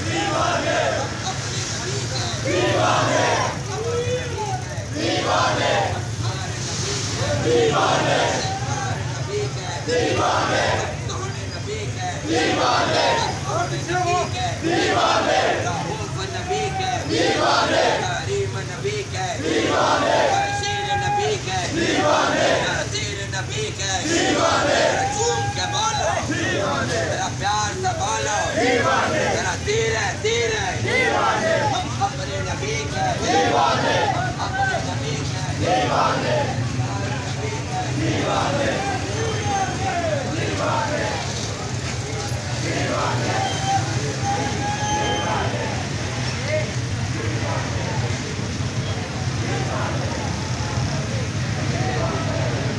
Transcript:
दीवाने दीवाने दीवाने दीवाने नबी के दीवाने करीम नबी के दीवाने तहसील नबी के दीवाने तहसील नबी के दीवाने झूम के बोलो दीवाने तेरा प्यार से बोलो दीवाने तेरा धीरे धीरे दीवाने हम अपने नबी के दीवाने अपने नबी के दीवाने दीवाने